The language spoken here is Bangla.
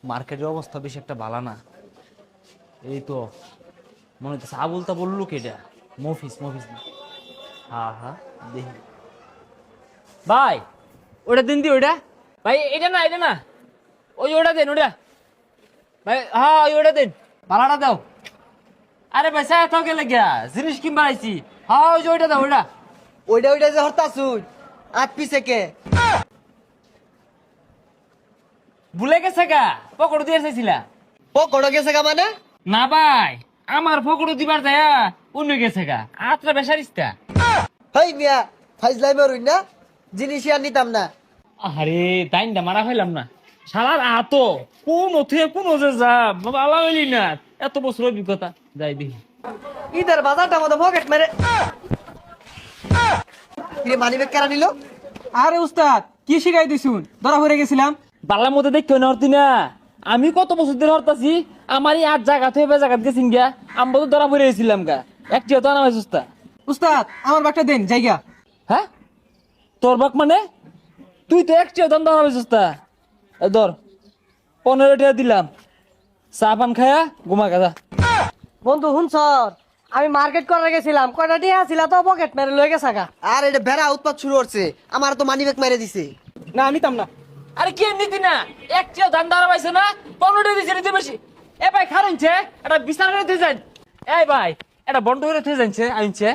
মার্কেটের অবস্থা বেশি একটা ভালো না। এই তো মনে হচ্ছে আবুল তা বললো কেটা, মফিস মফিস না। হ্যাঁ হ্যাঁ, দেখি ভাই, ওটা দিন দি ওটা। ভাই এটা না, এটা না, ওই ওটা দেন ওটা। ভাই হ্যাঁ, ওই ওটা দেন, ভাড়াটা দাও। আরে ভাই সাহেব থাও গেলে গিয়া জিনিস কিনবার আইছি। হ্যাঁ ওই যে ওইটা দাও ওইটা। ওইটা ওইটা যে হরতাছুন 8 পিসে কে ভুলে গেছে গা, পকড় দিয়ে চাইছিলা। পকড় গেছে গা মানে? না ভাই, আমার পকড় দিবার যায় অন্য গেছে গা, আত্রা বেসারিস্তা। হেই মিয়া, ফাইজলাই মারুন না, জিনিস আর নিতাম না। আরে তাইনটা মারা হইলাম না, শালার আতো কোন ওথে কোন যে যা বাবা আলা হইলি না, এত বছর অভিজ্ঞতা। যাই দেখি। ঈদের বাজারটা মতো পকেট মেরে কিরে মানিব্যাগ কেরা নিল? আরে উস্তাদ কি শিখাই দিছুন, ধরা পড়ে গেছিলাম। বাংলার মধ্যে দেখতে না হরতি না, আমি কত বছর ধরে হরতাছি। আমার এই 8 জায়গা থেকে জায়গা গেছিন গা, আমরা তো ধরা পড়ে গেছিলাম গা। একটি হতো না ভাই সুস্তা। উস্তাদ আমার বাগটা দেন জায়গা। হ্যাঁ তোর বাক মানে? তুই তো একটি হতো ধরা হয়েছিস তা। ধর 15 টাকা দিলাম, চা পান খায়া ঘুমা গাদা। বন্ধু শুনছর, আমি মার্কেট করার গেছিলাম, কয়টা টিয়া ছিল তো পকেট মেরে লয়ে গেছে গা। আর এটা বেড়া উৎপাত শুরু করছে, আমার তো মানিব্যাগ মেরে দিছে। না নিতাম না। আরে কি নিতি না, একটিও ধান ধরা পাইছে না, 15 টাকা দিছে নিতে বেশি। এ ভাই খারুনছে এটা বিছানা করে দিয়ে যান। এই ভাই এটা বন্ধ করে দিয়ে যাচ্ছে আইনছে।